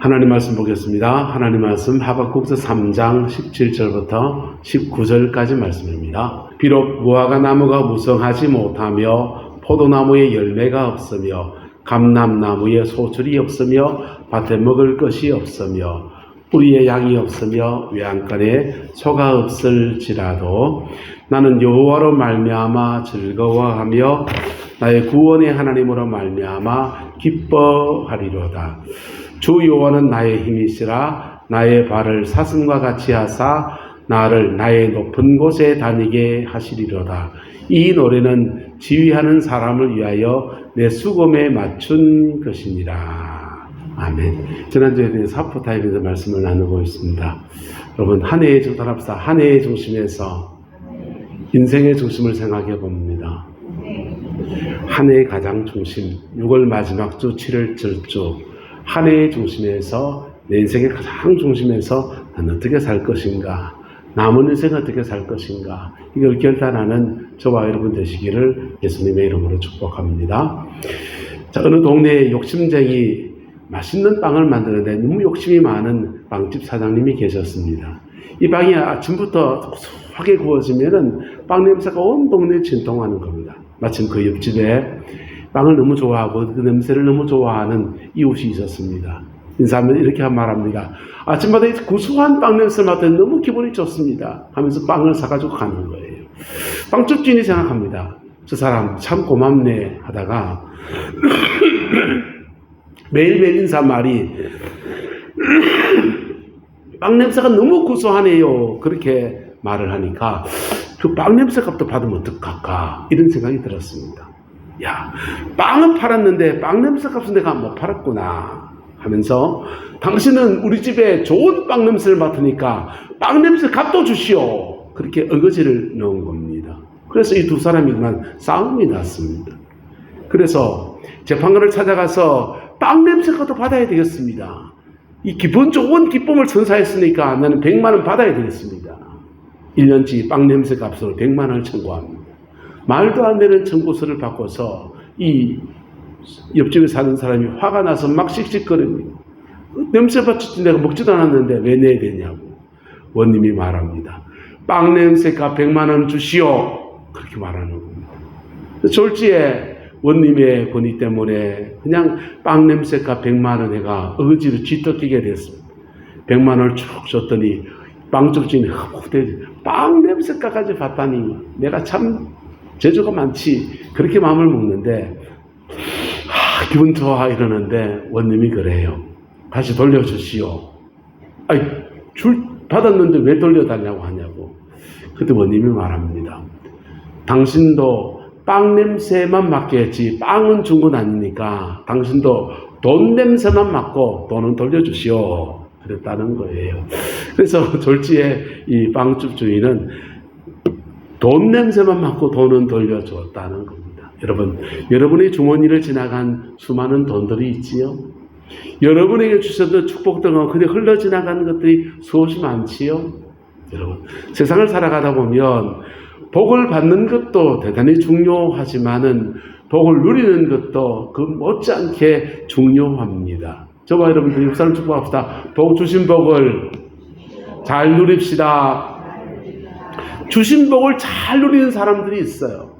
하나님 말씀 보겠습니다. 하나님 말씀 하박국서 3장 17절부터 19절까지 말씀입니다. 비록 무화과 나무가 무성하지 못하며 포도나무에 열매가 없으며 감람나무에 소출이 없으며 밭에 먹을 것이 없으며 뿌리에 양이 없으며 외양간에 소가 없을지라도 나는 여호와로 말미암아 즐거워하며 나의 구원의 하나님으로 말미암아 기뻐하리로다. 주 여호와는 나의 힘이시라. 나의 발을 사슴과 같이 하사 나를 나의 높은 곳에 다니게 하시리로다. 이 노래는 지휘하는 사람을 위하여 내 수금에 맞춘 것이니라. 아멘. 지난주에 사포타임에서 말씀을 나누고 있습니다. 여러분, 한 해의 중단합시다. 한 해의 중심에서 인생의 중심을 생각해 봅니다. 한 해의 가장 중심, 6월 마지막 주, 7월 절주, 한 해의 중심에서, 내 인생의 가장 중심에서 나는 어떻게 살 것인가, 남은 인생 어떻게 살 것인가, 이걸 결단하는 저와 여러분 되시기를 예수님의 이름으로 축복합니다. 자, 어느 동네에 욕심쟁이 맛있는 빵을 만드는데 너무 욕심이 많은 빵집 사장님이 계셨습니다. 이 빵이 아침부터 고소하게 구워지면은 빵 냄새가 온 동네에 진동하는 겁니다. 마침 그 옆집에 빵을 너무 좋아하고 그 냄새를 너무 좋아하는 이웃이 있었습니다. 인사하면 이렇게 말합니다. 아침마다 구수한 빵 냄새를 맡으면 너무 기분이 좋습니다 하면서 빵을 사가지고 가는 거예요. 빵집 주인이 생각합니다. 저 사람 참 고맙네 하다가 매일매일 인사말이 빵 냄새가 너무 구수하네요, 그렇게 말을 하니까 그 빵 냄새 값도 받으면 어떡할까, 이런 생각이 들었습니다. 야, 빵은 팔았는데 빵 냄새 값은 내가 못 팔았구나 하면서, 당신은 우리 집에 좋은 빵 냄새를 맡으니까 빵 냄새 값도 주시오, 그렇게 어거지를 넣은 겁니다. 그래서 이 두 사람이 그만 싸움이 났습니다. 그래서 재판관을 찾아가서 빵 냄새 값도 받아야 되겠습니다. 이 기분 좋은 기쁨을 선사했으니까 나는 100만 원 받아야 되겠습니다. 1년치 빵 냄새 값으로 100만 원을 청구합니다. 말도 안 되는 청구서를 바꿔서 이 옆집에 사는 사람이 화가 나서 막 씩씩거립니다. 냄새 받지 내가 먹지도 않았는데 왜 내야 되냐고. 원님이 말합니다. 빵 냄새값 100만 원 주시오, 그렇게 말하는 겁니다. 졸지에 원님의 권위 때문에 그냥 빵 냄새값 100만 원 내가 어거지로 쥐뜯기게 됐습니다. 100만 원을 쭉 줬더니 빵집 주인이 빵 냄새값까지 받다니 내가 참 재주가 많지, 그렇게 마음을 먹는데 기분 좋아 이러는데 원님이 그래요. 다시 돌려주시오. 아이, 받았는데 왜 돌려달라고 하냐고. 그때 원님이 말합니다. 당신도 빵 냄새만 맡겠지 빵은 준 건 아니니까 당신도 돈 냄새만 맡고 돈은 돌려주시오, 그랬다는 거예요. 그래서 졸지에 이 빵집 주인은 돈 냄새만 맡고 돈은 돌려줬다는 겁니다. 여러분, 여러분의 주머니를 지나간 수많은 돈들이 있지요. 여러분에게 주셨던 축복들과 그냥 흘러 지나가는 것들이 수없이 많지요. 여러분, 세상을 살아가다 보면 복을 받는 것도 대단히 중요하지만은 복을 누리는 것도 그 못지않게 중요합니다. 저와 여러분들 역사를 축복합시다. 복 주신 복을 잘 누립시다. 주신 복을 잘 누리는 사람들이 있어요.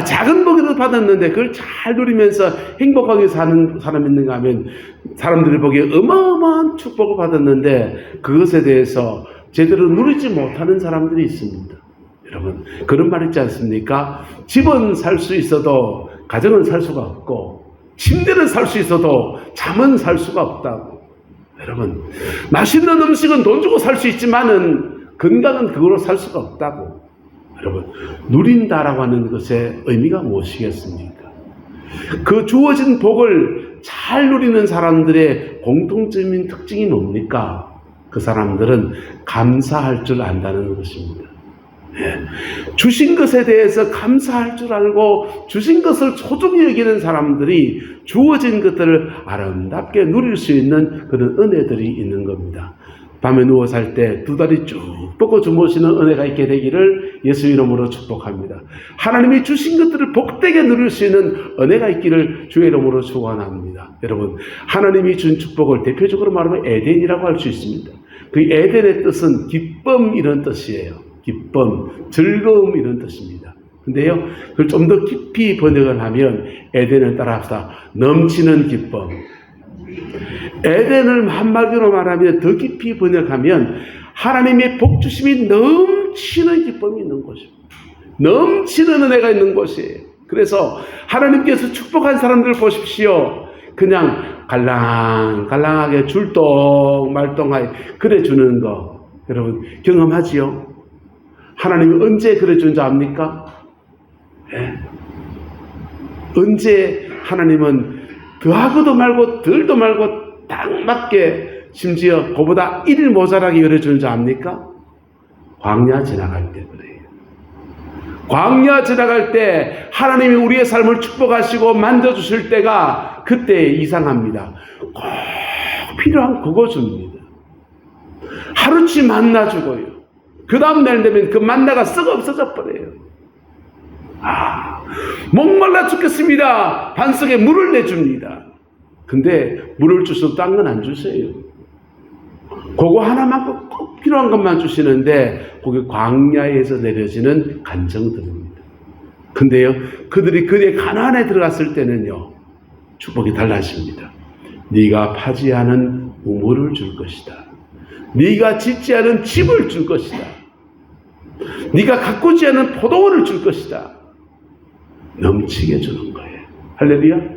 작은 복이라도 받았는데 그걸 잘 누리면서 행복하게 사는 사람이 있는가 하면, 사람들이 보기에 어마어마한 축복을 받았는데 그것에 대해서 제대로 누리지 못하는 사람들이 있습니다. 여러분, 그런 말 있지 않습니까? 집은 살 수 있어도 가정은 살 수가 없고, 침대는 살 수 있어도 잠은 살 수가 없다고. 여러분, 맛있는 음식은 돈 주고 살 수 있지만은 건강은 그걸로 살 수가 없다고. 여러분, 누린다라고 하는 것의 의미가 무엇이겠습니까? 그 주어진 복을 잘 누리는 사람들의 공통적인 특징이 뭡니까? 그 사람들은 감사할 줄 안다는 것입니다. 주신 것에 대해서 감사할 줄 알고 주신 것을 소중히 여기는 사람들이 주어진 것들을 아름답게 누릴 수 있는 그런 은혜들이 있는 겁니다. 밤에 누워 살 때 두 다리 쭉 뻗고 주무시는 은혜가 있게 되기를 예수 이름으로 축복합니다. 하나님이 주신 것들을 복되게 누릴 수 있는 은혜가 있기를 주의 이름으로 축원합니다. 여러분, 하나님이 준 축복을 대표적으로 말하면 에덴이라고 할 수 있습니다. 그 에덴의 뜻은 기쁨 이런 뜻이에요. 기쁨, 즐거움 이런 뜻입니다. 근데요, 그걸 좀 더 깊이 번역을 하면 에덴을 따라합시다. 넘치는 기쁨. 에덴을 한마디로 말하면 더 깊이 번역하면 하나님의 복주심이 넘치는 기쁨이 있는 곳입니다. 넘치는 은혜가 있는 곳이에요. 그래서 하나님께서 축복한 사람들을 보십시오. 그냥 갈랑갈랑하게 줄똥말똥하게 그래 주는 거 여러분 경험하지요? 하나님이 언제 그래 준 줄 압니까? 네. 언제 하나님은 더하고도 말고 덜도 말고 딱 맞게 심지어 그보다 1일 모자라게 열어주는 줄 압니까? 광야 지나갈 때 그래요. 광야 지나갈 때 하나님이 우리의 삶을 축복하시고 만져주실 때가 그때 이상합니다. 꼭 필요한 그거 줍니다. 하루치 만나 주고요. 그 다음날 되면 그 만나가 썩어 없어져 버려요. 목말라 죽겠습니다. 반석에 물을 내줍니다. 근데 물을 주셔도 딴 건 안 주세요. 그거 하나만큼 꼭 필요한 것만 주시는데 그게 광야에서 내려지는 간정들입니다. 근데요, 그들이 그의 가나안에 들어갔을 때는요, 축복이 달라집니다. 네가 파지 않은 우물을 줄 것이다. 네가 짓지 않은 집을 줄 것이다. 네가 가꾸지 않은 포도원을 줄 것이다. 넘치게 주는 거예요. 할렐루야.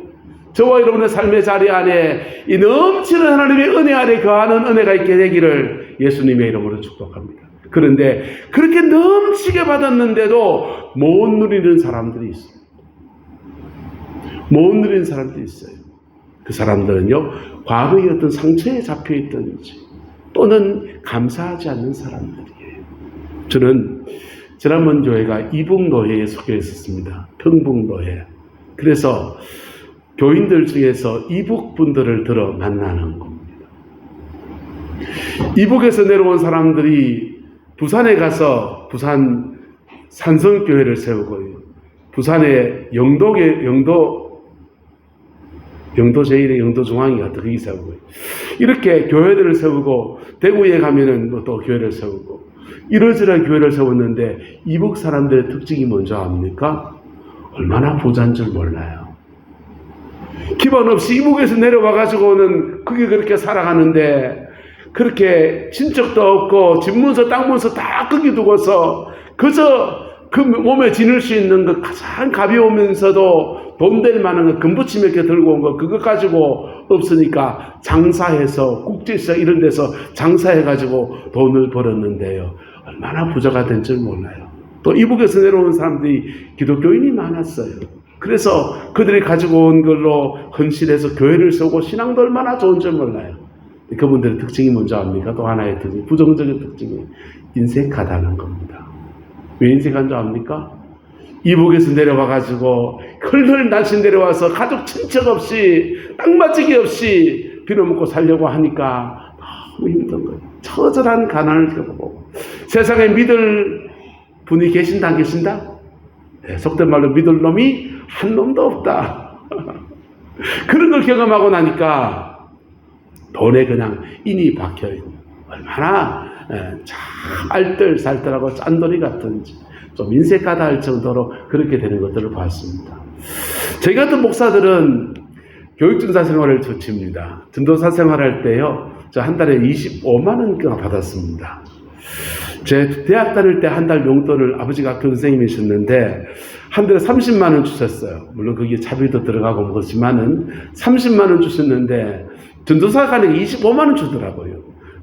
저와 여러분의 삶의 자리 안에 이 넘치는 하나님의 은혜 아래 거하는 은혜가 있게 되기를 예수님의 이름으로 축복합니다. 그런데 그렇게 넘치게 받았는데도 못 누리는 사람들이 있어요. 못 누리는 사람들이 있어요. 그 사람들은요, 과거의 어떤 상처에 잡혀 있든지 또는 감사하지 않는 사람들이에요. 저는 지난번 교회가 이북노회에 속해 있었습니다. 평북노회. 그래서 교인들 중에서 이북 분들을 들어 만나는 겁니다. 이북에서 내려온 사람들이 부산에 가서 부산 산성교회를 세우고요. 부산에 영도 제1의 영도 중앙이 같은 거기 세우고요. 이렇게 교회들을 세우고 대구에 가면은 또 교회를 세우고 이러저러한 교회를 세웠는데 이북 사람들의 특징이 뭔지 압니까? 얼마나 부자인 줄 몰라요. 기반 없이 이북에서 내려와가지고는 그게 그렇게 살아가는데 그렇게 친척도 없고 집 문서 땅 문서 다 거기 두고서 그저 그 몸에 지닐 수 있는 거 가장 가벼우면서도 돈 될 만한 거 금부치 몇 개 들고 온 거 그거 가지고 없으니까 장사해서 국제시장 이런 데서 장사해가지고 돈을 벌었는데요. 얼마나 부자가 된 줄 몰라요. 또 이북에서 내려온 사람들이 기독교인이 많았어요. 그래서 그들이 가지고 온 걸로 헌신해서 교회를 세우고 신앙도 얼마나 좋은 줄 몰라요. 그분들의 특징이 뭔지 압니까? 또 하나의 특징, 부정적인 특징이 인색하다는 겁니다. 왜 인색한 줄 압니까? 이북에서 내려와가지고 흘흘 날씨 내려와서 가족 친척 없이 땅맞이기 없이 빌어먹고 살려고 하니까 너무 힘든 거예요. 처절한 가난을 겪어보고 세상에 믿을 분이 계신다 안 계신다? 네, 속된 말로 믿을 놈이 한 놈도 없다. 그런 걸 경험하고 나니까 돈에 그냥 인이 박혀있는 얼마나 참 알뜰살뜰하고 짠돌이 같은지 좀 인색하다 할 정도로 그렇게 되는 것들을 봤습니다. 저희 같은 목사들은 교육전사 생활을 거칩니다. 전도사 생활할 때요, 저 한 달에 25만 원가 받았습니다. 제 대학 다닐 때 한 달 용돈을 아버지가 학교 선생님이셨는데 한 달에 30만 원 주셨어요. 물론 거기에 차비도 들어가고 그렇지만은 30만 원 주셨는데 전도사 가니까 25만 원 주더라고요.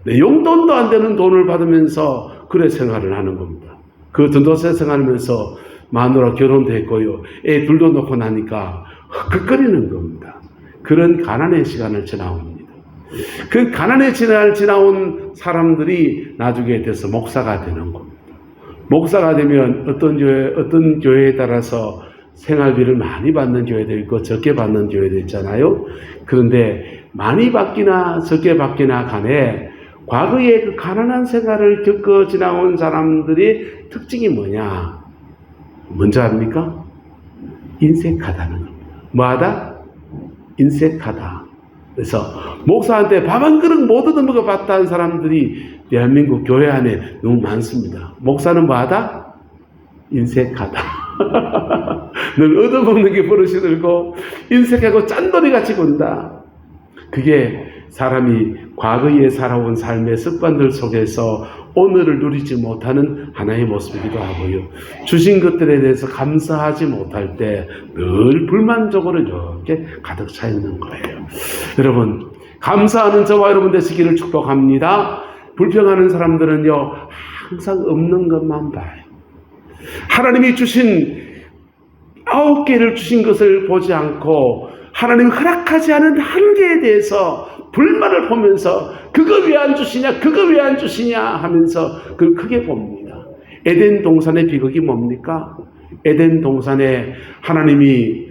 네, 용돈도 안 되는 돈을 받으면서 그래 생활을 하는 겁니다. 그 전도사 생활하면서 마누라 결혼도 했고요. 애 둘도 놓고 나니까 흑흑거리는 겁니다. 그런 가난의 시간을 지나옵니다. 그 가난의 시간을 지나온 사람들이 나중에 돼서 목사가 되는 겁니다. 목사가 되면 어떤 교회에 따라서 생활비를 많이 받는 교회도 있고 적게 받는 교회도 있잖아요. 그런데 많이 받기나 적게 받기나 간에 과거에 그 가난한 생활을 겪어 지나온 사람들의 특징이 뭐냐? 먼저 합니까? 인색하다는 겁니다. 뭐하다? 인색하다. 그래서 목사한테 밥 한 그릇 못 얻어먹어 봤다는 사람들이 대한민국 교회 안에 너무 많습니다. 목사는 뭐하다? 인색하다. 늘 얻어먹는 게 버릇이 들고 인색하고 짠돌이같이 군다. 그게 사람이 과거에 살아온 삶의 습관들 속에서 오늘을 누리지 못하는 하나의 모습이기도 하고요. 주신 것들에 대해서 감사하지 못할 때 늘 불만족으로 이렇게 가득 차 있는 거예요. 여러분, 감사하는 저와 여러분 되시기를 축복합니다. 불평하는 사람들은요, 항상 없는 것만 봐요. 하나님이 주신 9개를 주신 것을 보지 않고 하나님이 허락하지 않은 1개에 대해서 불만을 보면서 그거 왜 안 주시냐, 그거 왜 안 주시냐 하면서 그걸 크게 봅니다. 에덴 동산의 비극이 뭡니까? 에덴 동산에 하나님이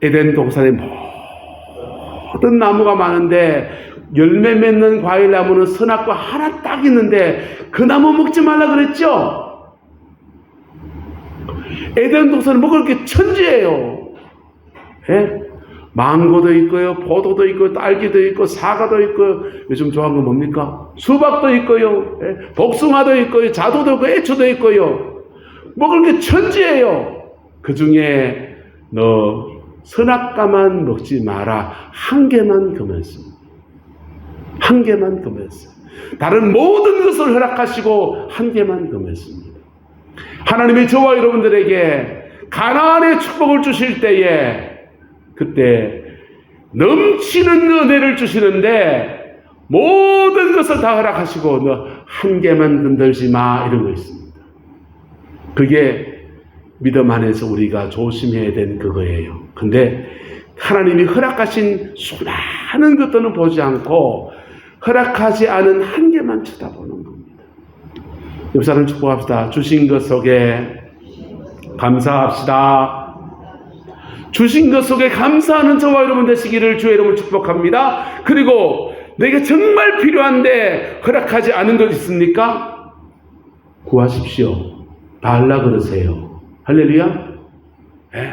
에덴 동산에 모든 나무가 많은데 열매 맺는 과일 나무는 선악과 하나 딱 있는데 그 나무 먹지 말라 그랬죠? 에덴 동산은 먹을 게 천지예요. 예? 망고도 있고요, 포도도 있고, 딸기도 있고, 사과도 있고, 요즘 좋아하는 건 뭡니까? 수박도 있고요, 예? 복숭아도 있고요, 자두도 있고, 애초도 있고요. 먹을 게 천지예요. 그 중에 너 선악과만 먹지 마라. 1개만 금했습니다. 1개만 금했어요. 다른 모든 것을 허락하시고 1개만 금했습니다. 하나님이 저와 여러분들에게 가나안의 축복을 주실 때에 그때 넘치는 은혜를 주시는데 모든 것을 다 허락하시고 너 1개만 건들지 마 이런 거 있습니다. 그게 믿음 안에서 우리가 조심해야 되는 그거예요. 근데 하나님이 허락하신 수많은 것들은 보지 않고 허락하지 않은 1개만 쳐다보는 겁니다. 옆 사람 축복합시다. 주신 것 속에 감사합시다. 주신 것 속에 감사하는 저와 여러분 되시기를 주의 이름으로 축복합니다. 그리고 내게 정말 필요한데 허락하지 않은 것 있습니까? 구하십시오. 달라 그러세요. 할렐루야. 네,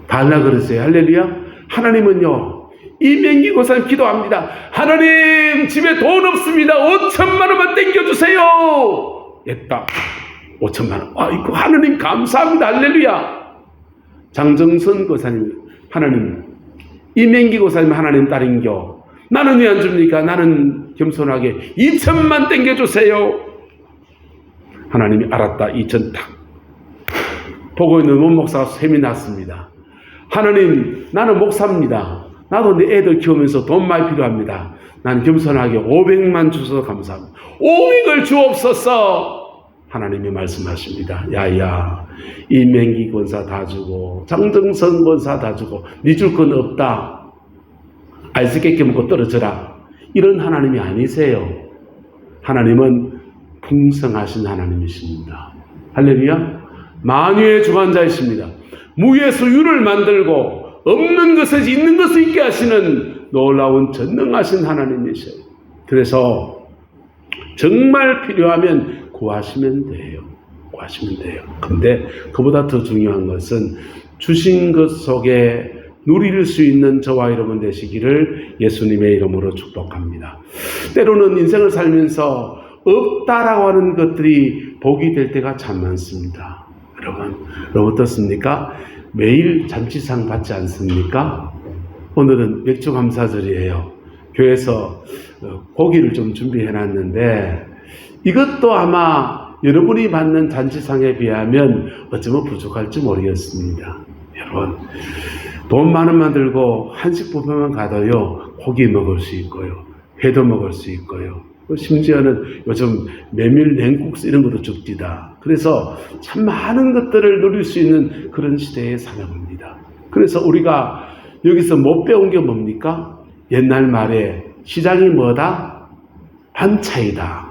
달라 그러세요. 할렐루야. 하나님은요, 이명기 고사님 기도합니다. 하나님, 집에 돈 없습니다. 5천만 원만 땡겨주세요. 됐다. 5천만 원. 아이고, 하나님 감사합니다. 할렐루야. 장정선 고사님, 하나님, 이명기 고사님 하나님 딸인겨. 나는 왜 안 줍니까? 나는 겸손하게 2천만 땡겨주세요. 하나님이 알았다. 2천 탁. 보고 있는 원 목사가 셈이 났습니다. 하나님, 나는 목사입니다. 나도 내 애들 키우면서 돈 많이 필요합니다. 나는 겸손하게 500만 주셔서 감사합니다. 500을 주옵소서. 하나님이 말씀하십니다. 야야, 이명기 권사 다 주고 장정선 권사 다 주고 네 줄 건 없다. 알쓰게끼 먹고 떨어져라. 이런 하나님이 아니세요. 하나님은 풍성하신 하나님이십니다. 할렐루야. 만유의 주관자이십니다. 무에서 유를 만들고 없는 것에서 있는 것을 있게 하시는 놀라운 전능하신 하나님이세요. 그래서 정말 필요하면 구하시면 돼요. 구하시면 돼요. 근데 그보다 더 중요한 것은 주신 것 속에 누릴 수 있는 저와 여러분 되시기를 예수님의 이름으로 축복합니다. 때로는 인생을 살면서 없다라고 하는 것들이 복이 될 때가 참 많습니다. 여러분 어떻습니까? 매일 잔치상 받지 않습니까? 오늘은 맥주 감사절이에요. 교회에서 고기를 좀 준비해 놨는데 이것도 아마 여러분이 받는 잔치상에 비하면 어쩌면 부족할지 모르겠습니다. 여러분, 돈 만 원만 들고 한식 뷔페만 가도요, 고기 먹을 수 있고요, 회도 먹을 수 있고요, 심지어는 요즘 메밀 냉국수 이런 것도 줍디다. 그래서 참 많은 것들을 누릴 수 있는 그런 시대에 살아갑니다. 그래서 우리가 여기서 못 배운 게 뭡니까? 옛날 말에 시장이 뭐다? 반차이다.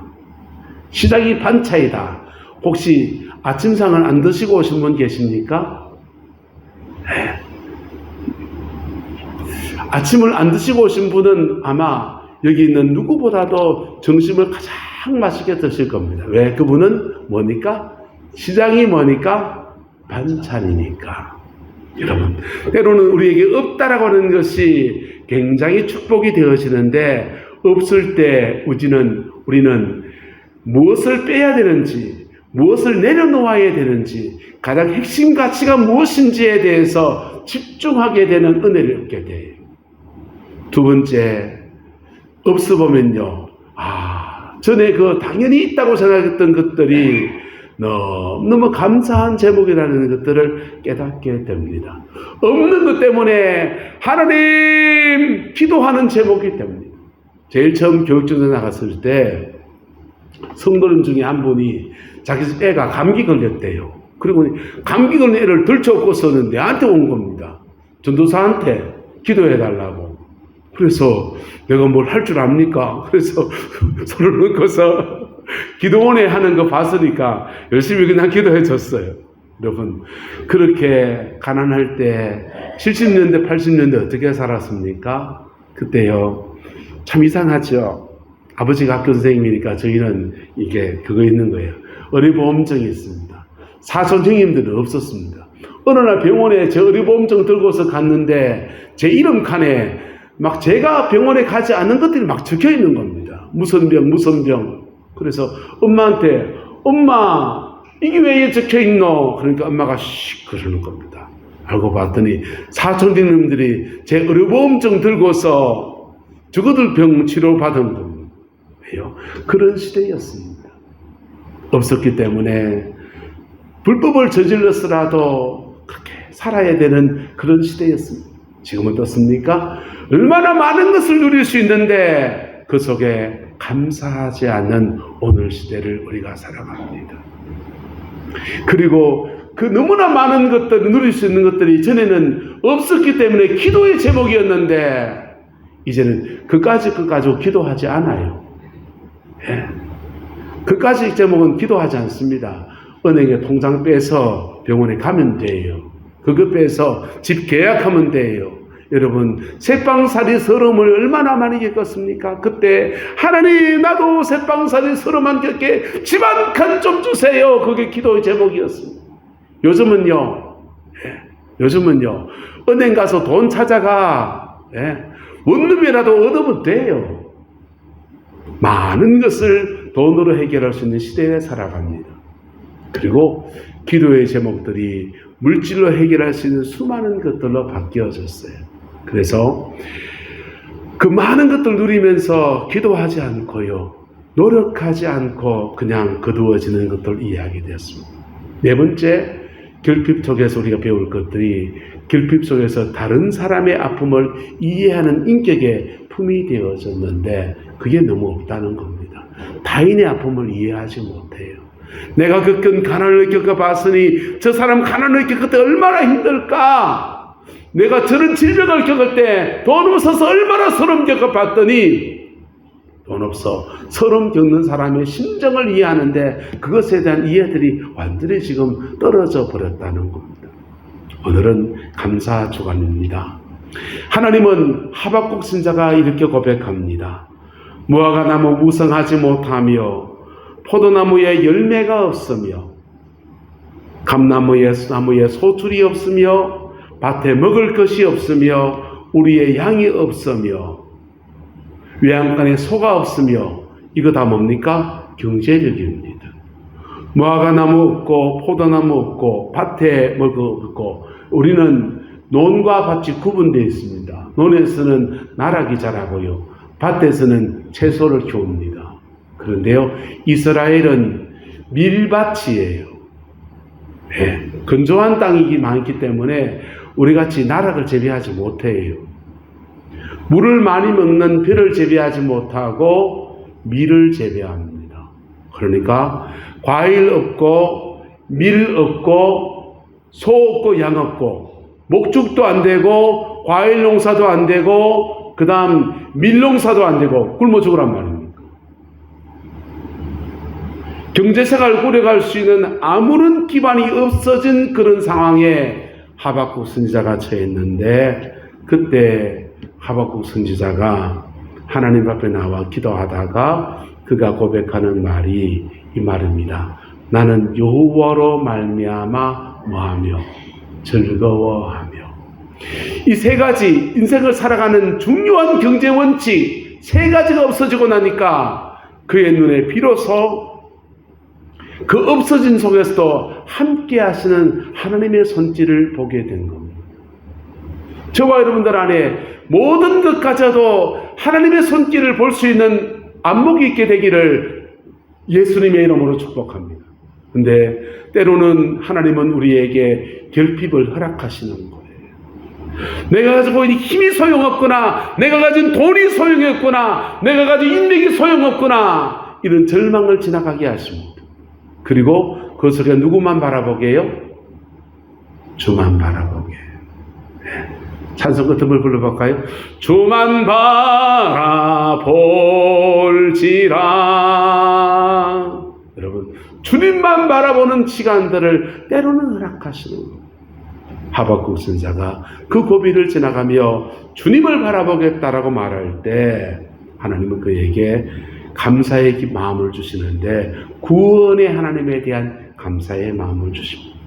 시장이 반차이다. 혹시 아침상을 안 드시고 오신 분 계십니까? 네. 아침을 안 드시고 오신 분은 아마 여기 있는 누구보다도 점심을 가장 맛있게 드실 겁니다. 왜? 그분은 뭐니까? 시장이 뭐니까? 반찬이니까. 여러분, 때로는 우리에게 없다라고 하는 것이 굉장히 축복이 되어지는데, 없을 때 우리는 무엇을 빼야 되는지, 무엇을 내려놓아야 되는지, 가장 핵심 가치가 무엇인지에 대해서 집중하게 되는 은혜를 얻게 돼요. 두 번째, 없어보면요, 전에 당연히 있다고 생각했던 것들이 너무 감사한 제목이라는 것들을 깨닫게 됩니다. 없는 것 때문에 하나님 기도하는 제목이 됩니다. 제일 처음 교육전에 나갔을 때 성도님 중에 한 분이 자기 애가 감기 걸렸대요. 그리고 감기 걸린 애를 들쳐업고서는 내한테 온 겁니다. 전도사한테 기도해달라고. 그래서 내가 뭘 할 줄 압니까? 그래서 손을 넣고서 기도원에 하는 거 봤으니까 열심히 그냥 기도해 줬어요. 여러분, 그렇게 가난할 때 70년대, 80년대 어떻게 살았습니까? 그때요, 참 이상하죠. 아버지가 학교 선생님이니까 저희는 그거 있는 거예요. 의료보험증이 있습니다. 사촌 형님들은 없었습니다. 어느 날 병원에 제 의료보험증 들고서 갔는데 제 이름 칸에 막 제가 병원에 가지 않은 것들이 막 적혀 있는 겁니다. 무슨 병. 그래서 엄마한테, 엄마, 이게 왜 적혀 있노? 그러니까 엄마가 그러는 겁니다. 알고 봤더니 사촌 형님들이 제 의료보험증 들고서 저거들 병 치료 받은 겁니다. 왜요? 그런 시대였습니다. 없었기 때문에 불법을 저질렀으라도 그렇게 살아야 되는 그런 시대였습니다. 지금은 어떻습니까? 얼마나 많은 것을 누릴 수 있는데 그 속에 감사하지 않는 오늘 시대를 우리가 살아갑니다. 그리고 그 너무나 많은 것들을 누릴 수 있는 것들이 전에는 없었기 때문에 기도의 제목이었는데 이제는 그까지 기도하지 않아요. 예. 그까지 제목은 기도하지 않습니다. 은행에 통장 빼서 병원에 가면 돼요. 그거 빼서 집 계약하면 돼요. 여러분, 새빵살이 서름을 얼마나 많이 겪었습니까? 그때 하나님, 나도 새빵살이 서름 안 겪게 집 한 칸 좀 주세요. 그게 기도의 제목이었습니다. 요즘은요, 은행 가서 돈 찾아가. 원룸이라도 얻으면 돼요. 많은 것을 돈으로 해결할 수 있는 시대에 살아갑니다. 그리고 기도의 제목들이 물질로 해결할 수 있는 수많은 것들로 바뀌어졌어요. 그래서 그 많은 것들 누리면서 기도하지 않고요, 노력하지 않고 그냥 거두어지는 것들을 이해하게 되었습니다. 네 번째, 결핍 속에서 우리가 배울 것들이 결핍 속에서 다른 사람의 아픔을 이해하는 인격의 품이 되어졌는데 그게 너무 없다는 겁니다. 타인의 아픔을 이해하지 못해요. 내가 겪은 가난을 겪어봤으니 저 사람 가난을 겪을 때 얼마나 힘들까? 내가 저런 질병을 겪을 때 돈 없어서 얼마나 서름 겪어봤더니 돈 없어 서름 겪는 사람의 심정을 이해하는데 그것에 대한 이해들이 완전히 지금 떨어져 버렸다는 겁니다. 오늘은 감사 주간입니다. 하나님은 하박국 선지자가 이렇게 고백합니다. 무화과 나무 무성하지 못하며 포도나무에 열매가 없으며 감나무에 소출이 없으며 밭에 먹을 것이 없으며 우리의 양이 없으며 외양간에 소가 없으며 이거 다 뭡니까? 경제력입니다. 무화과나무 없고 포도나무 없고 밭에 먹을 없고 우리는 논과 밭이 구분되어 있습니다. 논에서는 나락이 자라고요. 밭에서는 채소를 키웁니다. 그런데요, 이스라엘은 밀밭이에요. 건조한 땅이 많기 때문에 우리같이 나락을 재배하지 못해요. 물을 많이 먹는 벼를 재배하지 못하고 밀을 재배합니다. 그러니까 과일 없고 밀 없고 소 없고 양 없고 목축도 안 되고 과일 농사도 안 되고 그 다음 밀 농사도 안 되고 굶어 죽으란 말입니다. 경제생활을 꾸려갈 수 있는 아무런 기반이 없어진 그런 상황에 하박국 선지자가 처했는데 그때 하박국 선지자가 하나님 앞에 나와 기도하다가 그가 고백하는 말이 이 말입니다. 나는 여호와로 말미암아 뭐하며 즐거워하며. 이 세 가지 인생을 살아가는 중요한 경제 원칙 세 가지가 없어지고 나니까 그의 눈에 비로소 그 없어진 속에서도 함께 하시는 하나님의 손길을 보게 된 겁니다. 저와 여러분들 안에 모든 것 가져도 하나님의 손길을 볼 수 있는 안목이 있게 되기를 예수님의 이름으로 축복합니다. 근데 때로는 하나님은 우리에게 결핍을 허락하시는 거예요. 내가 가지고 있는 힘이 소용없구나, 내가 가진 돈이 소용없구나, 내가 가진 인맥이 소용없구나, 이런 절망을 지나가게 하십니다. 그리고 그 속에 누구만 바라보게 해요? 주만 바라보게 해요. 찬송 같은 걸 불러볼까요? 주만 바라볼지라. 여러분, 주님만 바라보는 시간들을 때로는 허락하시는 거예요. 하박국 선자가 그 고비를 지나가며 주님을 바라보겠다라고 말할 때 하나님은 그에게 감사의 마음을 주시는데 구원의 하나님에 대한 감사의 마음을 주십니다.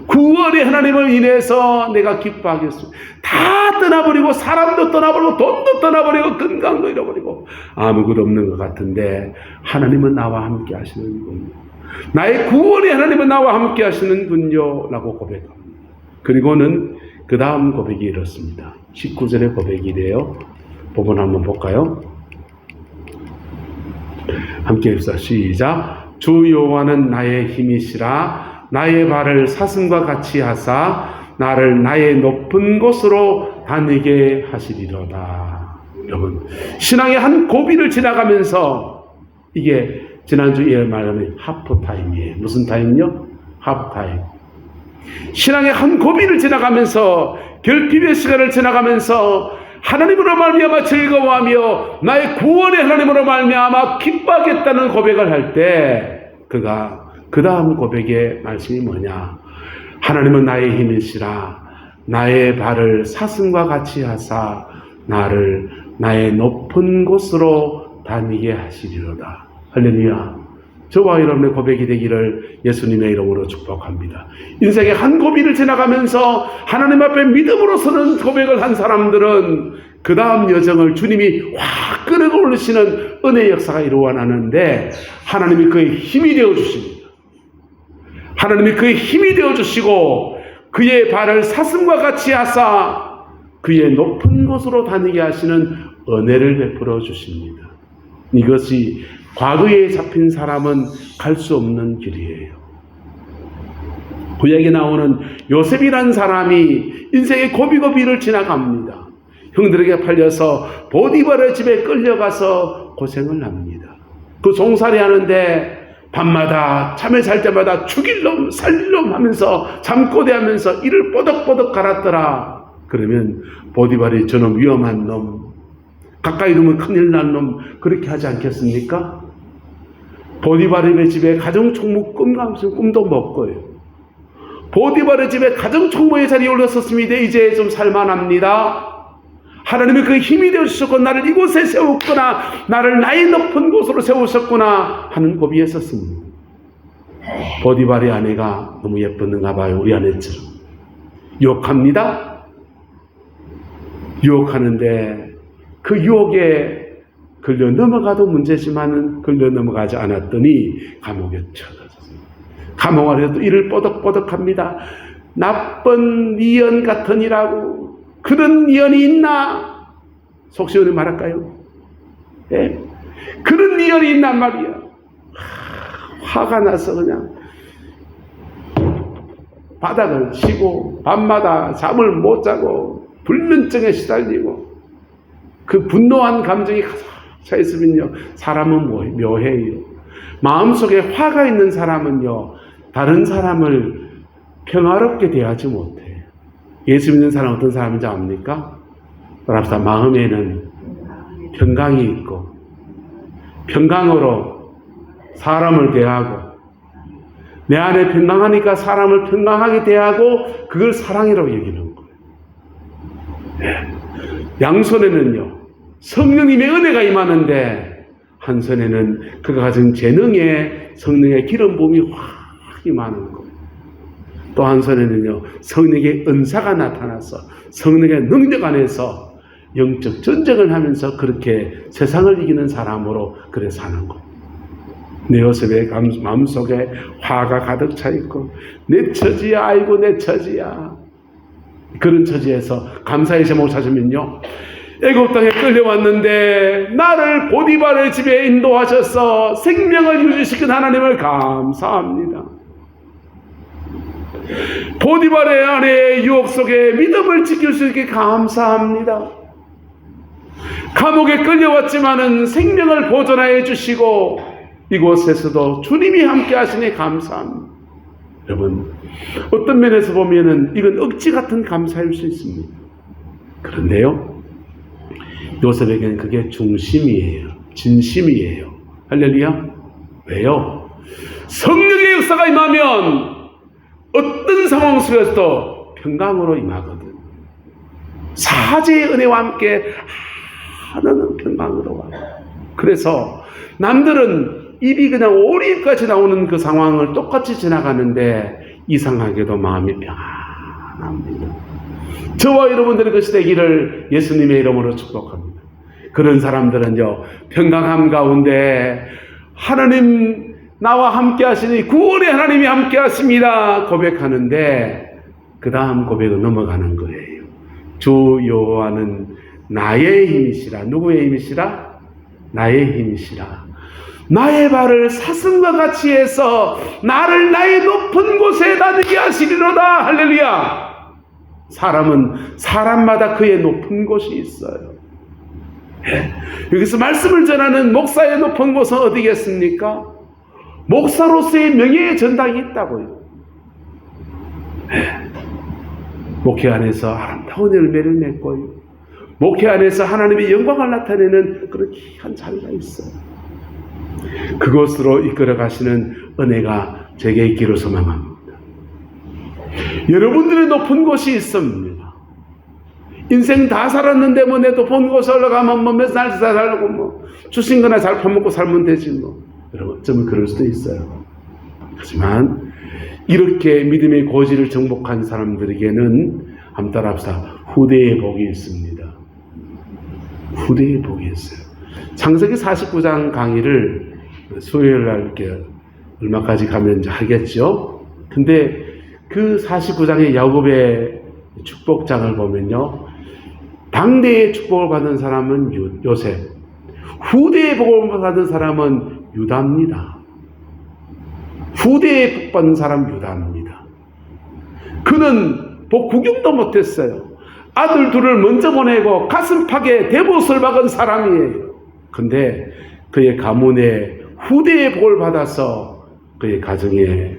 구원의 하나님을 인해서 내가 기뻐하겠습니다. 다 떠나버리고 사람도 떠나버리고 돈도 떠나버리고 건강도 잃어버리고 아무것도 없는 것 같은데 하나님은 나와 함께 하시는군요. 나의 구원의 하나님은 나와 함께 하시는군요 라고 고백합니다. 그리고는 그 다음 고백이 이렇습니다. 19절의 고백이래요. 부분 한번 볼까요? 함께 읽읍시다. 시작. 주 여호와는 나의 힘이시라. 나의 발을 사슴과 같이 하사 나를 나의 높은 곳으로 다니게 하시리로다. 여러분, 신앙의 한 고비를 지나가면서 이게 지난주에 말하는 하프타임이에요. 무슨 타임요? 하프타임. 신앙의 한 고비를 지나가면서 결핍의 시간을 지나가면서 하나님으로 말미암아 즐거워하며 나의 구원의 하나님으로 말미암아 기뻐하겠다는 고백을 할 때 그가 그 다음 고백의 말씀이 뭐냐? 하나님은 나의 힘이시라. 나의 발을 사슴과 같이 하사 나를 나의 높은 곳으로 다니게 하시리로다. 할렐루야. 저와 여러분의 고백이 되기를 예수님의 이름으로 축복합니다. 인생의 한 고비를 지나가면서 하나님 앞에 믿음으로 서는 고백을 한 사람들은 그 다음 여정을 주님이 확 끌어올리시는 은혜의 역사가 이루어나는데 하나님이 그의 힘이 되어주십니다. 하나님이 그의 힘이 되어주시고 그의 발을 사슴과 같이 하사 그의 높은 곳으로 다니게 하시는 은혜를 베풀어 주십니다. 이것이 과거에 잡힌 사람은 갈 수 없는 길이에요. 구약에 나오는 요셉이라는 사람이 인생의 고비고비를 지나갑니다. 형들에게 팔려서 보디발의 집에 끌려가서 고생을 합니다. 그 종살이 하는데 밤마다 잠을 잘 때마다 죽일 놈 살릴 놈 하면서 잠꼬대하면서 이를 뽀득뽀득 갈았더라. 그러면 보디발이 저놈 위험한 놈, 가까이 두면 큰일 날 놈 그렇게 하지 않겠습니까? 보디발의 집에 가정총무 꿈도 못 꿔요. 보디발의 집에 가정총무의 자리에 올랐었습니다. 이제 좀 살만합니다. 하나님이 그 힘이 되어주셨고 나를 이곳에 세웠구나, 나를 나의 높은 곳으로 세우셨구나 하는 고비에 섰습니다. 보디발의 아내가 너무 예뻤는가 봐요. 우리 아내처럼 유혹합니다. 유혹하는데 그 유혹에 걸려 넘어가도 문제지만은 걸려 넘어가지 않았더니 감옥에 쳐넣어졌습니다. 감옥 안에서도 이를 뽀득뽀득합니다. 나쁜 니언 같은 이라고. 그런 니언이 있나? 속 시원히 말할까요? 예? 그런 니언이 있단 말이야. 화가 나서 그냥 바닥을 치고 밤마다 잠을 못 자고 불면증에 시달리고 그 분노한 감정이 차 있으면요 사람은 묘해요. 마음속에 화가 있는 사람은요 다른 사람을 평화롭게 대하지 못해요. 예수 믿는 사람은 어떤 사람인지 압니까? 그럽시다. 마음에는 평강이 있고 평강으로 사람을 대하고 내 안에 평강하니까 사람을 평강하게 대하고 그걸 사랑이라고 여기는 거예요. 네. 양손에는요 성령님의 은혜가 임하는데 한손에는 그가 가진 재능에 성령의 기름 부음이 확 임하는 것. 또 한손에는요 성령의 은사가 나타나서 성령의 능력 안에서 영적 전쟁을 하면서 그렇게 세상을 이기는 사람으로 그래 사는 것. 내 요셉의 마음속에 화가 가득 차 있고 내 처지야, 아이고 내 처지야. 그런 처지에서 감사의 제목을 찾으면요, 애굽 땅에 끌려왔는데 나를 보디발의 집에 인도하셔서 생명을 유지시킨 하나님을 감사합니다. 보디발의 아내의 유혹 속에 믿음을 지킬 수 있게 감사합니다. 감옥에 끌려왔지만은 생명을 보존하여 주시고 이곳에서도 주님이 함께 하시니 감사합니다. 여러분, 어떤 면에서 보면은 이건 억지 같은 감사일 수 있습니다. 그런데요, 요셉에게는 그게 중심이에요. 진심이에요. 할렐루야. 왜요? 성령의 역사가 임하면 어떤 상황 속에서도 평강으로 임하거든. 사제의 은혜와 함께 하나는 평강으로 와요. 그래서 남들은 입이 그냥 오리까지 나오는 그 상황을 똑같이 지나가는데 이상하게도 마음이 평안합니다. 저와 여러분들의 것이 되기를 예수님의 이름으로 축복합니다. 그런 사람들은요, 평강함 가운데 하나님 나와 함께 하시니 구원의 하나님이 함께 하십니다 고백하는데 그 다음 고백은 넘어가는 거예요. 주 여호와는 나의 힘이시라. 누구의 힘이시라? 나의 힘이시라. 나의 발을 사슴과 같이 해서 나를 나의 높은 곳에 다니게 하시리로다. 할렐루야. 사람은 사람마다 그의 높은 곳이 있어요. 여기서 말씀을 전하는 목사의 높은 곳은 어디겠습니까? 목사로서의 명예의 전당이 있다고요. 목회 안에서 아름다운 열매를 맺고요, 목회 안에서 하나님의 영광을 나타내는 그런 귀한 자리가 있어요. 그곳으로 이끌어 가시는 은혜가 제게 있기를 소망합니다. 여러분들의 높은 곳이 있습니다. 인생 다 살았는데 뭐 내 높은 곳에 올라가면 뭐 몇 살 살고 뭐 주신 거나 잘 퍼먹고 살면 되지 뭐. 여러분 어쩌면 그럴 수도 있어요. 하지만 이렇게 믿음의 고지를 정복한 사람들에게는 한번 따라합시다. 후대의 복이 있습니다. 후대의 복이 있어요. 창세기 49장 강의를 수요일 날 이렇게 얼마까지 가면 이제 하겠죠. 근데 그 49장의 야곱의 축복장을 보면요, 당대의 축복을 받은 사람은 요셉, 후대의 복을 받은 사람은 유다입니다. 후대의 복 받는 사람 유다입니다. 그는 복 구경도 못했어요. 아들 둘을 먼저 보내고 가슴팍에 대못을 박은 사람이에요. 근데 그의 가문에 후대의 복을 받아서 그의 가정에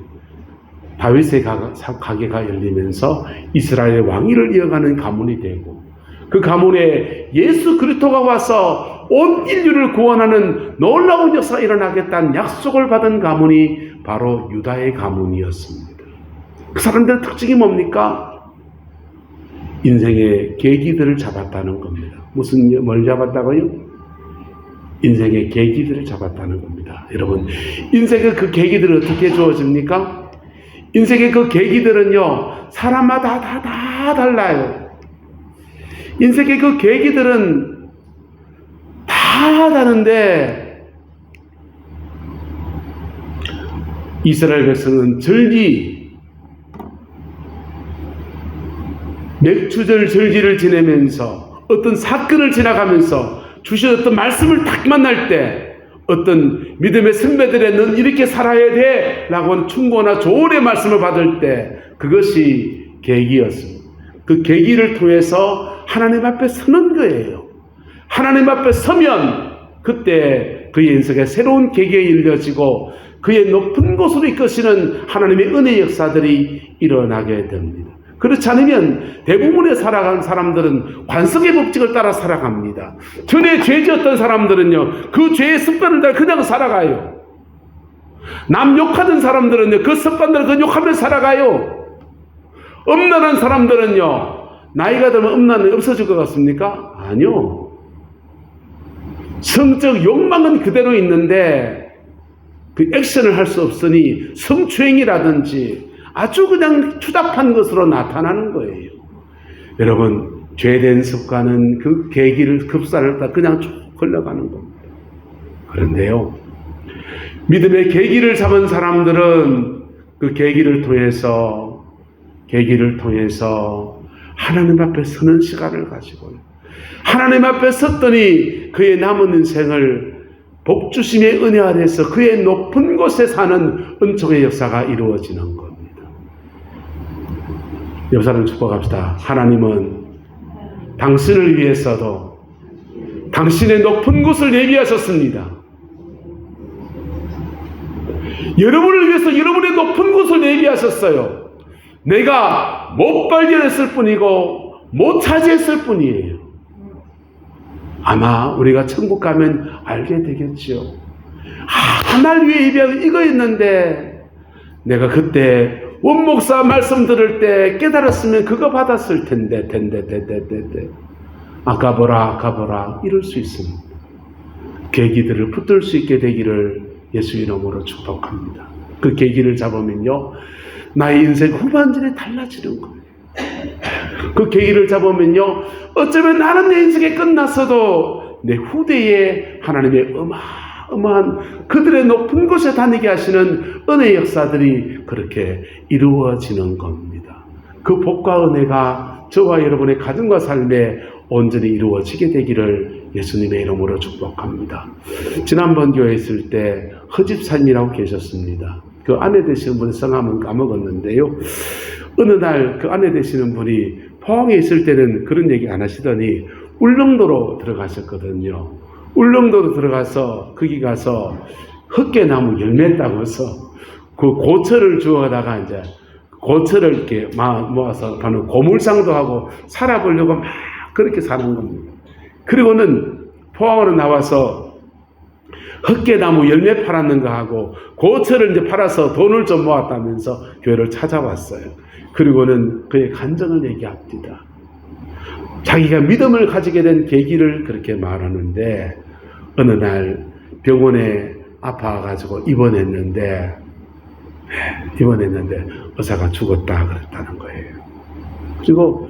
다윗의 가게가 열리면서 이스라엘의 왕위를 이어가는 가문이 되고, 그 가문에 예수 그리스도가 와서 온 인류를 구원하는 놀라운 역사가 일어나겠다는 약속을 받은 가문이 바로 유다의 가문이었습니다. 그 사람들의 특징이 뭡니까? 인생의 계기들을 잡았다는 겁니다. 뭘 잡았다고요? 인생의 계기들을 잡았다는 겁니다. 여러분, 인생의 그 계기들은 어떻게 주어집니까? 인생의 그 계기들은요, 사람마다 다 달라요. 인생의 그 계기들은 다 다른데, 이스라엘 백성은 절기, 맥추절 절기를 지내면서 어떤 사건을 지나가면서 주신 어떤 말씀을 딱 만날 때 어떤 믿음의 선배들의 넌 이렇게 살아야 돼 라고 하는 충고나 조언의 말씀을 받을 때 그것이 계기였습니다. 그 계기를 통해서 하나님 앞에 서는 거예요. 하나님 앞에 서면 그때 그의 인생에 새로운 계기가 열려지고 그의 높은 곳으로 이끄시는 하나님의 은혜 역사들이 일어나게 됩니다. 그렇지 않으면 대부분의 살아가는 사람들은 관성의 법칙을 따라 살아갑니다. 전에 죄 지었던 사람들은요, 그 죄의 습관을 따라 그냥 살아가요. 남 욕하던 사람들은요, 그 습관대로 그 욕하며 살아가요. 음란한 사람들은요, 나이가 들면 음란이 없어질 것 같습니까? 아니요. 성적 욕망은 그대로 있는데 그 액션을 할 수 없으니 성추행이라든지 아주 그냥 추잡한 것으로 나타나는 거예요. 여러분, 죄된 습관은 그 계기를 급사를 다 그냥 쭉 흘러가는 겁니다. 그런데요, 믿음의 계기를 잡은 사람들은 그 계기를 통해서 하나님 앞에 서는 시간을 가지고 하나님 앞에 섰더니 그의 남은 인생을 복주심의 은혜 아래서 그의 높은 곳에 사는 은총의 역사가 이루어지는 겁니다. 옆 사람 축복합시다. 하나님은 당신을 위해서도 당신의 높은 곳을 예비하셨습니다. 여러분을 위해서 여러분의 높은 곳을 예비하셨어요. 내가 못 발견했을 뿐이고 못 차지했을 뿐이에요. 아마 우리가 천국 가면 알게 되겠지요. 날 위해 예비한 이거였는데 내가 그때 원목사 말씀 들을 때 깨달았으면 그거 받았을 텐데 아까보라 이럴 수 있습니다. 계기들을 붙들 수 있게 되기를 예수 이름으로 축복합니다. 그 계기를 잡으면요, 나의 인생 후반전이 달라지는 거예요. 그 계기를 잡으면요, 어쩌면 나는 내 인생이 끝났어도 내 후대에 하나님의 어마어마한 그들의 높은 곳에 다니게 하시는 은혜의 역사들이 그렇게 이루어지는 겁니다. 그 복과 은혜가 저와 여러분의 가정과 삶에 온전히 이루어지게 되기를 예수님의 이름으로 축복합니다. 지난번 교회에 있을 때 허집사님이라고 계셨습니다. 그 아내 되시는 분의 성함은 까먹었는데요. 어느 날 그 아내 되시는 분이 포항에 있을 때는 그런 얘기 안 하시더니 울릉도로 들어가셨거든요. 울릉도로 들어가서 거기 가서 헛개나무 열매 따고서 그 고철을 주워다가 이제 고철을 이렇게 모아서 파는 고물상도 하고 살아보려고 막 그렇게 사는 겁니다. 그리고는 포항으로 나와서 헛개나무 열매 팔았는 거 하고 고철을 이제 팔아서 돈을 좀 모았다면서 교회를 찾아왔어요. 그리고는 그의 간증을 얘기합니다. 자기가 믿음을 가지게 된 계기를 그렇게 말하는데 어느 날 병원에 아파가지고 입원했는데 의사가 죽었다 그랬다는 거예요. 그리고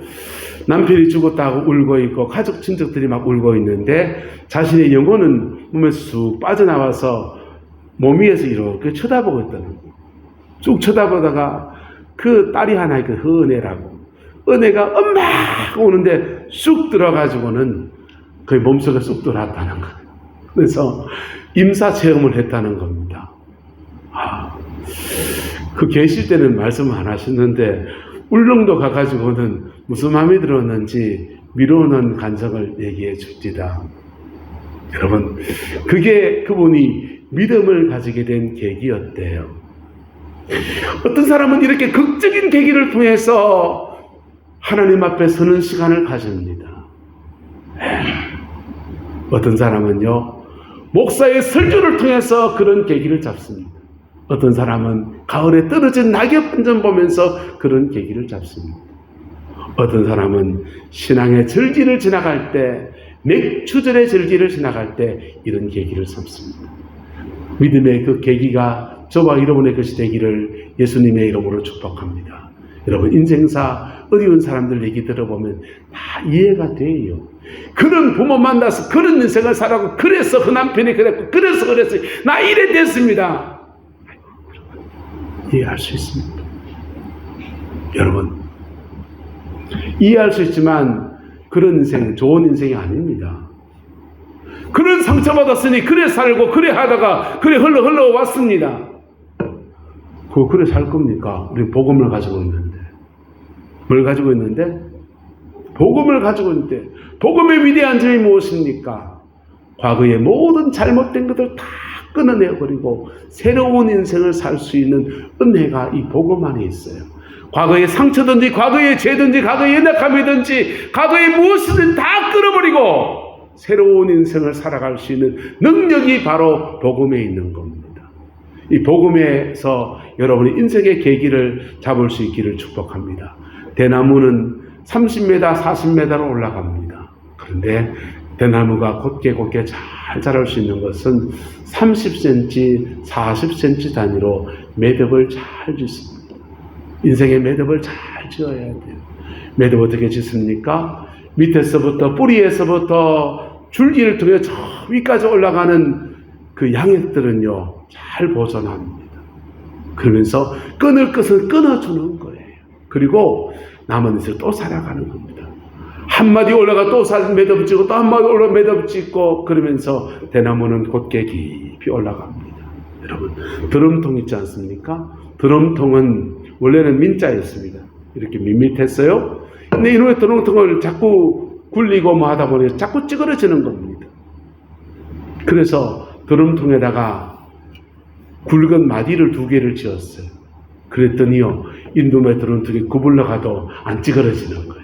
남편이 죽었다고 울고 있고 가족 친척들이 막 울고 있는데 자신의 영혼은 몸에서 쑥 빠져나와서 몸 위에서 이렇게 쳐다보고 있다는 거예요. 쭉 쳐다보다가 그 딸이 하나 그 은혜라고 은혜가 엄마 오는데 쑥 들어가지고는 거의 몸속에 쑥 들어왔다는 거예요. 그래서 임사 체험을 했다는 겁니다. 그 계실 때는 말씀 안 하셨는데 울릉도 가가지고는 무슨 마음이 들었는지 미루는 간증을 얘기해 줍니다. 여러분, 그게 그분이 믿음을 가지게 된 계기였대요. 어떤 사람은 이렇게 극적인 계기를 통해서 하나님 앞에 서는 시간을 가집니다. 어떤 사람은요, 목사의 설교를 통해서 그런 계기를 잡습니다. 어떤 사람은 가을에 떨어진 낙엽 한 점 보면서 그런 계기를 잡습니다. 어떤 사람은 신앙의 절기를 지나갈 때, 맥주절의 절기를 지나갈 때 이런 계기를 삼습니다. 믿음의 그 계기가 저와 여러분의 것이 되기를 예수님의 이름으로 축복합니다. 여러분, 인생사 어려운 사람들 얘기 들어보면 다 이해가 돼요. 그런 부모 만나서 그런 인생을 살아고 그래서 그 남편이 그랬고 그래서 나 이래 됐습니다. 이해할 수 있습니다. 여러분, 이해할 수 있지만 그런 인생은 좋은 인생이 아닙니다. 그런 상처받았으니 그래 살고 그래 하다가 그래 흘러왔습니다. 그거 그래 살 겁니까? 우리 복음을 가지고 있는데. 뭘 가지고 있는데? 복음을 가지고 있는데 복음의 위대한 점이 무엇입니까? 과거의 모든 잘못된 것들 다 끊어내버리고 새로운 인생을 살 수 있는 은혜가 이 복음 안에 있어요. 과거의 상처든지 과거의 죄든지 과거의 연약함이든지 과거의 무엇이든 다 끊어버리고 새로운 인생을 살아갈 수 있는 능력이 바로 복음에 있는 겁니다. 이 복음에서 여러분의 인생의 계기를 잡을 수 있기를 축복합니다. 대나무는 30m, 40m로 올라갑니다. 그런데 대나무가 곧게 잘 자랄 수 있는 것은 30cm, 40cm 단위로 매듭을 잘 짓습니다. 인생의 매듭을 잘 지어야 돼요. 매듭 어떻게 짓습니까? 밑에서부터, 뿌리에서부터 줄기를 통해 저 위까지 올라가는 그 양액들은요, 잘 보존합니다. 그러면서 끊을 것을 끊어주는 거예요. 그리고 남은 인생 또 살아가는 겁니다. 한 마디 올라가 또 매듭 짓고 또 한 마디 올라가 매듭 짓고 그러면서 대나무는 곧게 깊이 올라갑니다. 여러분, 드럼통 있지 않습니까? 드럼통은 원래는 민자였습니다. 이렇게 밋밋했어요. 근데 이놈의 드럼통을 자꾸 굴리고 뭐 하다 보니 자꾸 찌그러지는 겁니다. 그래서 드럼통에다가 굵은 마디를 2개를 지었어요. 그랬더니요, 이놈의 드럼통이 구불러 가도 안 찌그러지는 거예요.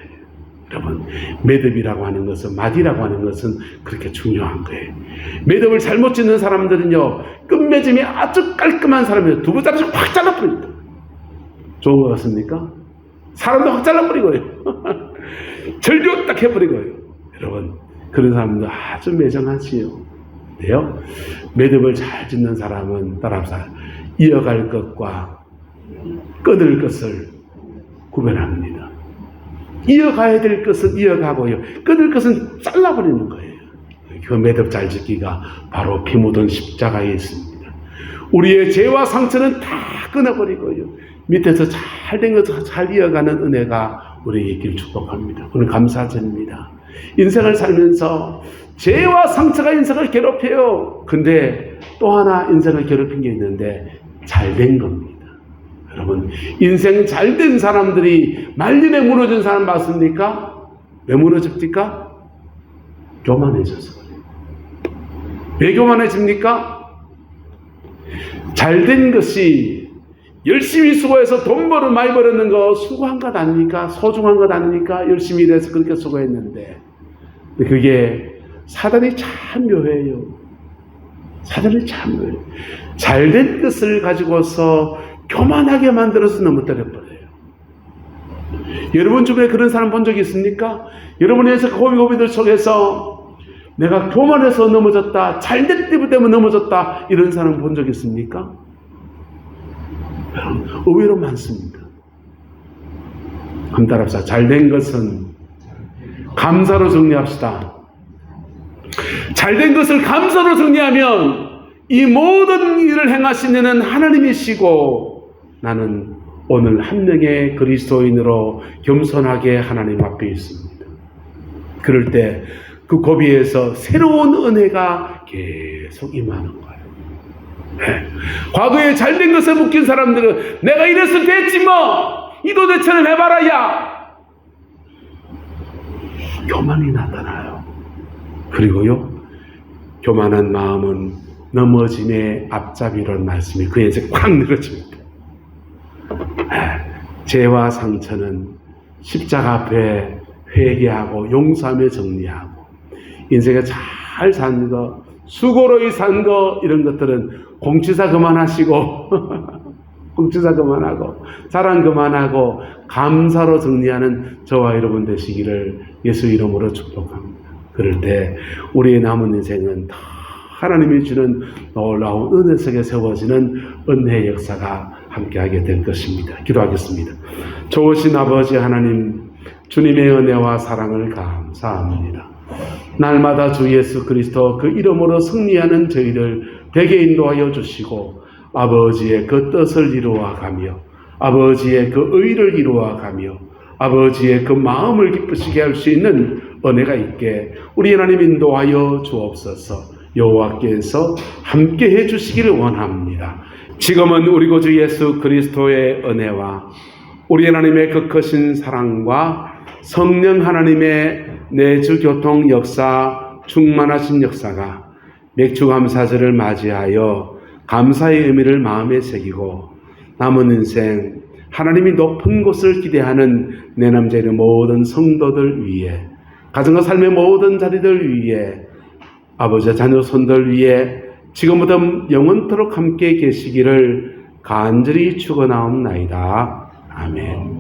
여러분, 매듭이라고 하는 것은, 마디라고 하는 것은 그렇게 중요한 거예요. 매듭을 잘못 짓는 사람들은요, 끝맺음이 아주 깔끔한 사람이에요. 두부 자르고 확 잘라버립니다. 좋은 것 같습니까? 사람도 확 잘라버리고요. 절교 딱 해버리고요. 여러분, 그런 사람도 아주 매정하지요. 근데요, 매듭을 잘 짓는 사람은 따라합시다. 이어갈 것과 끊을 것을 구별합니다. 이어가야 될 것은 이어가고요, 끊을 것은 잘라버리는 거예요. 그 매듭 잘 짓기가 바로 피 묻은 십자가에 있습니다. 우리의 죄와 상처는 다 끊어버리고요, 밑에서 잘된 것을 잘 이어가는 은혜가 우리에게 있기를 축복합니다. 오늘 감사드립니다. 인생을 살면서 죄와 상처가 인생을 괴롭혀요. 근데 또 하나 인생을 괴롭힌 게 있는데 잘된 겁니다. 여러분, 인생 잘된 사람들이 말년에 무너진 사람 맞습니까? 왜 무너집니까? 교만해져서 그래요. 왜 교만해집니까? 잘된 것이 열심히 수고해서 돈 많이 벌었는 거 수고한 것 아닙니까? 소중한 것 아닙니까? 열심히 일해서 그렇게 수고했는데. 그게 사단이 참 묘해요. 사단이 참 묘해요. 잘된 것을 가지고서 교만하게 만들어서 넘어뜨려버려요. 여러분 주변에 그런 사람 본 적 있습니까? 여러분의 고비고비들 속에서 내가 교만해서 넘어졌다, 잘된 때문에 넘어졌다, 이런 사람 본 적 있습니까? 의외로 많습니다. 한번 따라합시다. 잘된 것은 감사로 정리합시다. 잘된 것을 감사로 정리하면 이 모든 일을 행하시는 하나님이시고, 나는 오늘 한 명의 그리스도인으로 겸손하게 하나님 앞에 있습니다. 그럴 때 그 고비에서 새로운 은혜가 계속 임하는 거예요. 네. 과거에 잘된 것에 묶인 사람들은 내가 이랬을 됐지 뭐, 이도대처럼 해봐라 야, 교만이 나타나요. 그리고요, 교만한 마음은 넘어짐의 앞잡이라는 말씀이 그에 이제 꽉 늘어집니다. 죄와 상처는 십자가 앞에 회개하고 용서하며 정리하고, 인생에 잘 산 거, 수고로이 산 거, 이런 것들은 공치사 그만하시고 공치사 그만하고 자랑 그만하고 감사로 정리하는 저와 여러분 되시기를 예수 이름으로 축복합니다. 그럴 때 우리의 남은 인생은 다 하나님이 주는 놀라운 은혜 속에 세워지는 은혜의 역사가 함께하게 될 것입니다. 기도하겠습니다. 좋으신 아버지 하나님, 주님의 은혜와 사랑을 감사합니다. 날마다 주 예수 그리스도 그 이름으로 승리하는 저희를 되게 인도하여 주시고, 아버지의 그 뜻을 이루어가며 아버지의 그 의를 이루어가며 아버지의 그 마음을 기쁘시게 할 수 있는 은혜가 있게 우리 하나님 인도하여 주옵소서. 여호와께서 함께해 주시기를 원합니다. 지금은 우리 구주 예수 그리스도의 은혜와 우리 하나님의 그 크신 사랑과 성령 하나님의 내주교통 역사, 충만하신 역사가 맥주 감사절을 맞이하여 감사의 의미를 마음에 새기고 남은 인생 하나님이 높은 곳을 기대하는 내 남자의 모든 성도들 위해, 가정과 삶의 모든 자리들 위해, 아버지와 자녀 손들 위해 지금부터 영원토록 함께 계시기를 간절히 축원하옵나이다. 아멘.